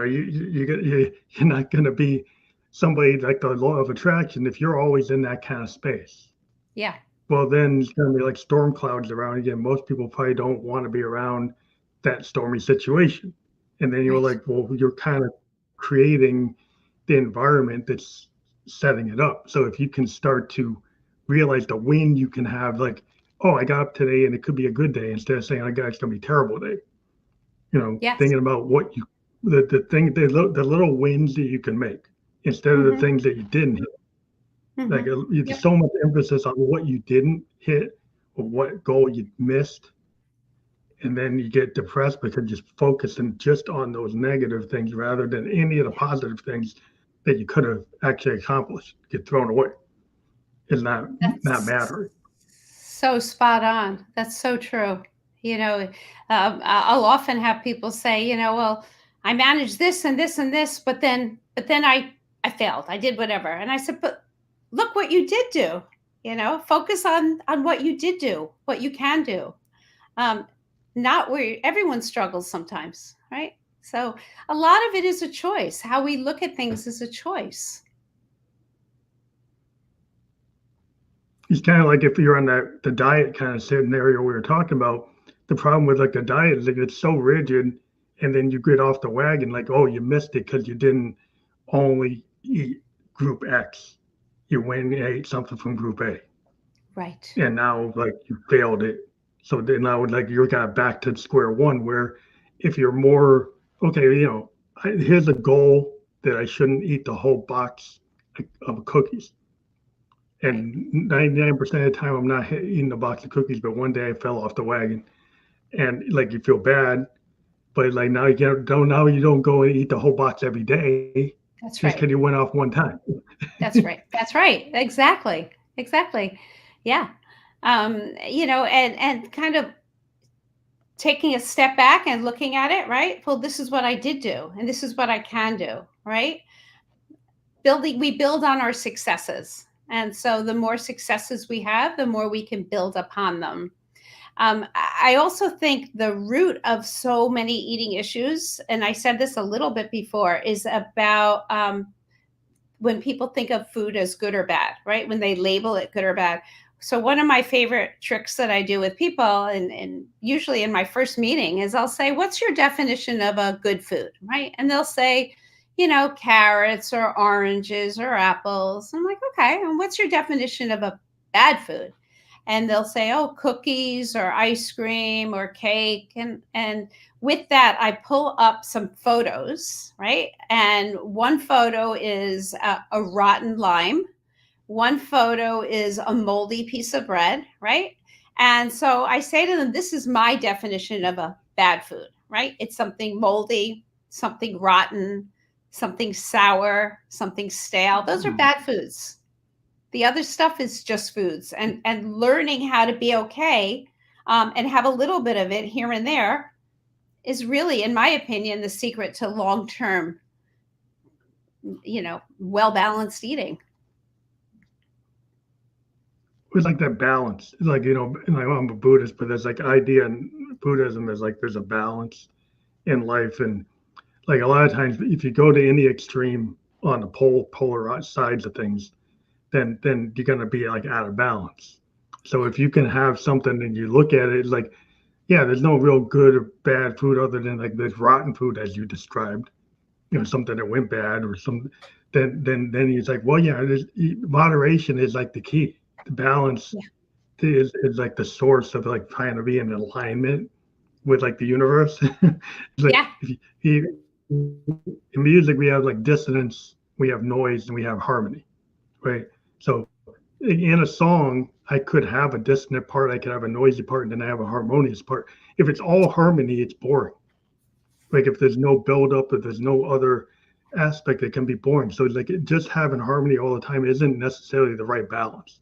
not going to be somebody like the law of attraction if you're always in that kind of space. Yeah. Well, then it's going to be like storm clouds around again. Most people probably don't want to be around that stormy situation. And then you're Right. like, well, you're kind of creating the environment that's setting it up. So if you can start to realize the win you can have, like, oh, I got up today and it could be a good day, instead of saying, I got it's going to be a terrible day. Yes. Thinking about what the little wins that you can make instead of the Mm-hmm. things that you didn't hit. Like, Mm-hmm. it's Yep. so much emphasis on what you didn't hit or what goal you missed, and then you get depressed because you're focusing just on those negative things rather than any of the Yeah. positive things that you could have actually accomplished get thrown away. Is not That's mattering. so spot on. That's so true. I'll often have people say, well, I managed this and this and this, but then I failed. I did whatever, and I said, but look what you did do. Focus on what you did do, what you can do. Um, Not where everyone struggles sometimes, right? So a lot of it is a choice. How we look at things is a choice. It's kind of like if you're on the diet kind of scenario we were talking about. The problem with like the diet is like it's so rigid, and then you get off the wagon like, oh, you missed it because you didn't only eat group X. You went and ate something from group A, Right. and now like you failed it. So then now like you're kind of back to square one. Where if you're more okay, here's a goal that I shouldn't eat the whole box of cookies. Right. And 99% of the time, I'm not eating a box of cookies, but one day I fell off the wagon, and like you feel bad, but like now you don't go and eat the whole box every day just That's because right. you went off one time. That's right. That's right. Exactly. Exactly. Yeah. And kind of taking a step back and looking at it, right? Well, this is what I did do, and this is what I can do, right? We build on our successes. And so the more successes we have, the more we can build upon them. I also think the root of so many eating issues, and I said this a little bit before, is about when people think of food as good or bad, right? When they label it good or bad. So one of my favorite tricks that I do with people, and usually in my first meeting, is I'll say, "What's your definition of a good food?" Right? And they'll say, carrots or oranges or apples. I'm like, okay, and what's your definition of a bad food? And they'll say, oh, cookies or ice cream or cake. And with that, I pull up some photos, right? And one photo is a rotten lime. One photo is a moldy piece of bread, right? And so I say to them, this is my definition of a bad food, right? It's something moldy, something rotten, something sour, something stale. Those are bad foods. The other stuff is just foods, and learning how to be okay, and have a little bit of it here and there is really, in my opinion, the secret to long-term, well-balanced eating. It's like that balance. It's like, and I'm a Buddhist, but there's like idea in Buddhism is like there's a balance in life. And like a lot of times, if you go to any extreme on the polar sides of things, then you're gonna be like out of balance. So if you can have something and you look at it, it's like, yeah, there's no real good or bad food other than like this rotten food as you described, something that went bad or some, then he's like, well, yeah, moderation is like the key. The balance Yeah. is like the source of like trying to be in alignment with like the universe. It's like Yeah. if in music we have like dissonance, we have noise, and we have harmony, right? So in a song, I could have a dissonant part, I could have a noisy part, and then I have a harmonious part. If it's all harmony, it's boring. Like if there's no build up, if there's no other aspect, it can be boring. So like just having harmony all the time isn't necessarily the right balance.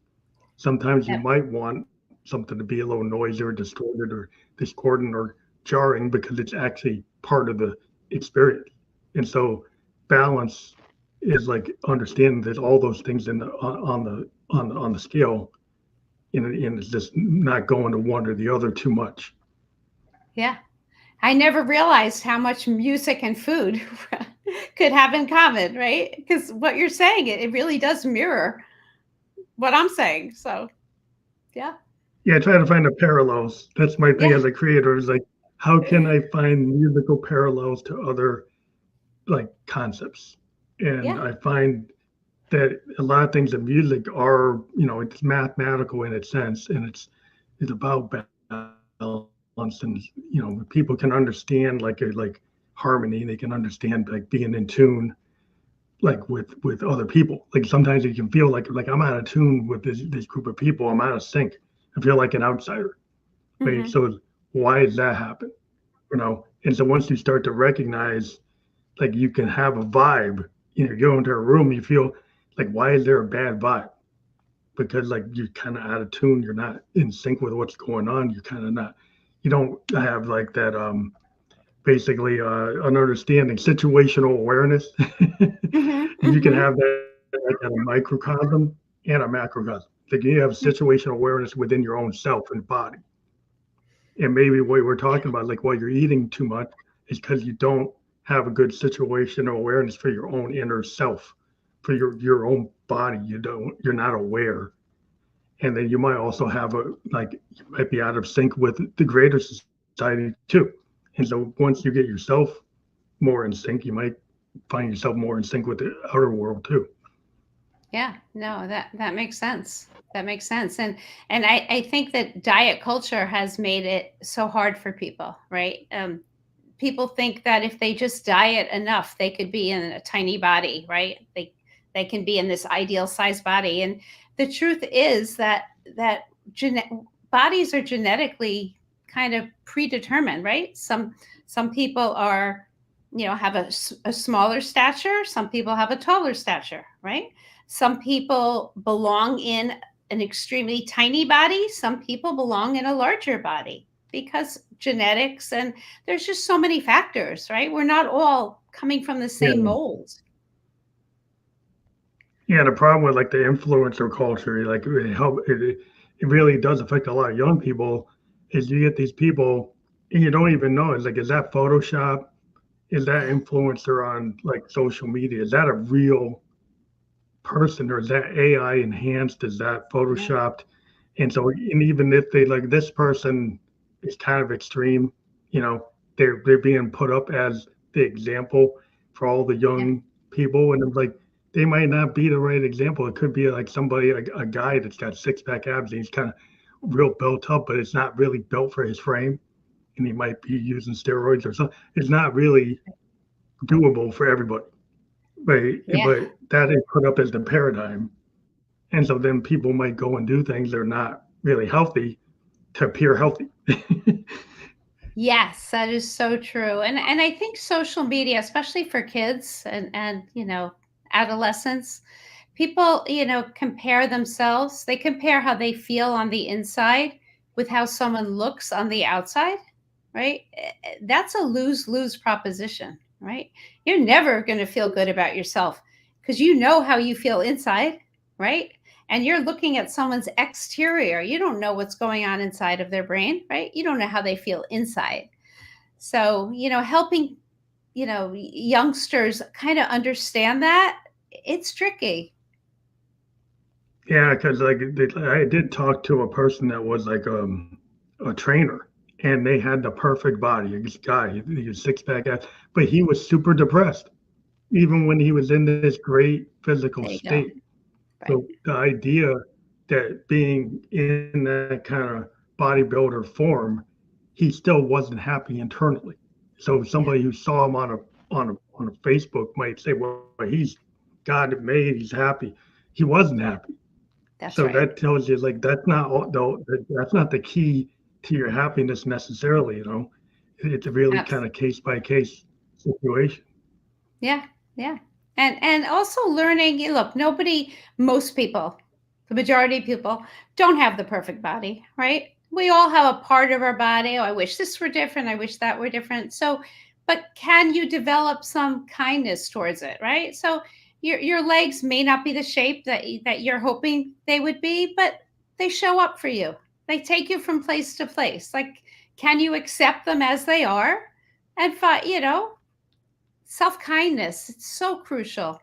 Sometimes you Yep. might want something to be a little noisy or distorted or discordant or jarring because it's actually part of the experience. And so balance is like understanding that all those things in the on the scale, and it's just not going to one or the other too much. Yeah. I never realized how much music and food could have in common, right? Because what you're saying, it really does mirror what I'm saying. So, yeah. Yeah, I try to find the parallels. That's my thing Yeah. as a creator is like, how can I find musical parallels to other like concepts? And Yeah. I find that a lot of things in music are, it's mathematical in its sense, and it's about balance, and people can understand like harmony, they can understand like being in tune like with other people. Like sometimes you can feel like I'm out of tune with this group of people, I'm out of sync, I feel like an outsider, right? Hmm. So why does that happen? And so once you start to recognize like you can have a vibe, you go into a room, you feel like, why is there a bad vibe? Because like you're kind of out of tune, you're not in sync with what's going on, you're kind of not, you don't have like that basically an understanding, situational awareness. Hmm. And you can Hmm. have that like at a microcosm and a macrocosm. Like you have situational awareness within your own self and body. And maybe what we're talking about, like while you're eating too much, is because you don't have a good situational awareness for your own inner self, for your own body. You're not aware. And then you might also have you might be out of sync with the greater society too. And so once you get yourself more in sync, you might find yourself more in sync with the outer world too. Yeah. No, that makes sense. That makes sense. And I think that diet culture has made it so hard for people, right? People think that if they just diet enough, they could be in a tiny body, right? They can be in this ideal size body. And the truth is that bodies are genetically kind of predetermined, right? Some people are, have a smaller stature. Some people have a taller stature, right? Some people belong in an extremely tiny body. Some people belong in a larger body because genetics, and there's just so many factors, right? We're not all coming from the same Yeah. mold. Yeah. The problem with like the influencer culture, like it really does affect a lot of young people. Is you get these people and you don't even know. It's like, is that Photoshop? Is that Yeah. influencer on like social media? Is that a real person, or is that AI enhanced? Is that Yeah. photoshopped? And so, and even if they like this person is kind of extreme, you know, they're being put up as the example for all the Yeah. young people, and I'm like, they might not be the right example. It could be like somebody, a guy that's got six pack abs, and he's kind of real built up, but it's not really built for his frame, and he might be using steroids or something. It's not really doable for everybody. Yeah. But that is put up as the paradigm. And so then people might go and do things that are not really healthy to appear healthy. Yes, that is so true. And I think social media, especially for kids and adolescents, people, compare themselves. They compare how they feel on the inside with how someone looks on the outside. right? That's a lose-lose proposition, right? You're never going to feel good about yourself because you know how you feel inside, right? And you're looking at someone's exterior. You don't know what's going on inside of their brain, right? You don't know how they feel inside. So, helping, youngsters kind of understand that, it's tricky. Yeah, because like I did talk to a person that was like a trainer, and they had the perfect body. This guy, he was six pack ass, but he was super depressed, even when he was in this great physical There you go. state. Right. So the idea that being in that kind of bodybuilder form, he still wasn't happy internally. So Yeah, somebody who saw him on a Facebook might say, "Well, he's God made, he's happy." He wasn't happy. that's So right. that tells you like that's not all, though that's not the key to your happiness necessarily. It's a really kind of case by case situation. Yeah, yeah. And also learning, look, most people, the majority of people don't have the perfect body, right? We all have a part of our body. Oh, I wish this were different. I wish that were different. So, but can you develop some kindness towards it, right? So your legs may not be the shape that you're hoping they would be, but they show up for you. They take you from place to place. Like, can you accept them as they are? And self-kindness, it's so crucial.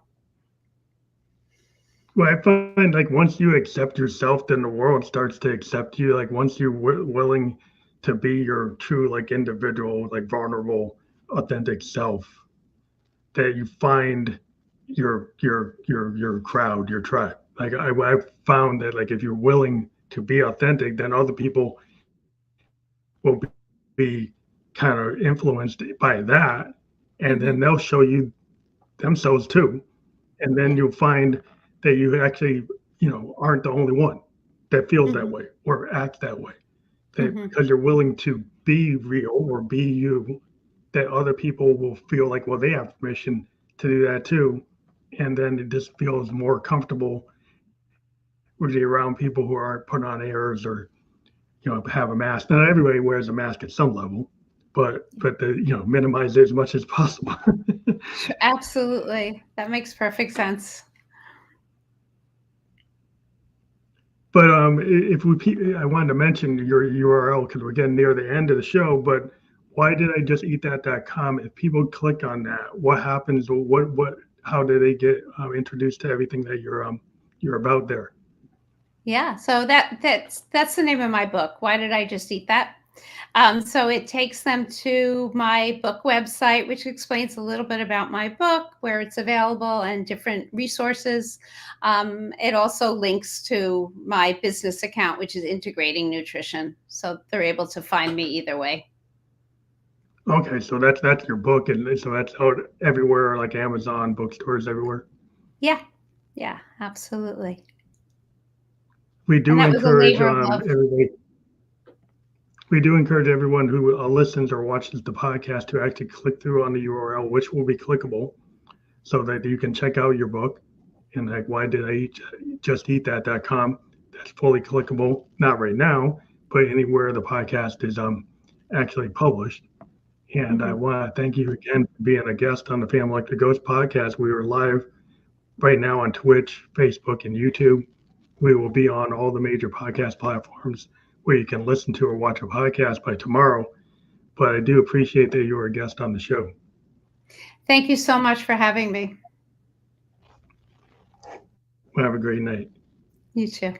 Well, I find like once you accept yourself, then the world starts to accept you. Like once you're willing to be your true like individual, like vulnerable, authentic self, that you find your crowd, your tribe. Like I found that like if you're willing to be authentic, then other people will be kind of influenced by that, and then they'll show Hmm. you themselves too, and then you'll Yeah. find that you actually aren't the only one that feels that Hmm. way or acts that way. That Hmm. because you're willing to be real or be you, that other people will feel like, well, they have permission to do that too, and then it just feels more comfortable when you're around people who aren't put on airs or have a mask. Not everybody wears a mask at some level, but the minimize it as much as possible. Absolutely. That makes perfect sense. But if I wanted to mention your URL because we're getting near the end of the show. But why did I just eat that.com? If people click on that, what happens? What? How do they get introduced to everything that you're about there? Yeah. So that's the name of my book. Why did I just eat that? So it takes them to my book website, which explains a little bit about my book, where it's available, and different resources. It also links to my business account, which is Integrating Nutrition. So they're able to find me either way. Okay, so that's your book, and so that's out everywhere, like Amazon, bookstores everywhere. Yeah. Yeah, absolutely. We And do that was a encourage labor of love. everybody. We do encourage everyone who listens or watches the podcast to actually click through on the URL, which will be clickable, so that you can check out your book. And like, why did I just eat that.com? That's fully clickable. Not right now, but anywhere the podcast is actually published. And I Mhm. want to thank you again for being a guest on the Family Like the Ghost podcast. We are live right now on Twitch, Facebook, and YouTube. We will be on all the major podcast platforms where you can listen to or watch a podcast by tomorrow. But I do appreciate that you were a guest on the show. Thank you so much for having me. Have a great night. You too.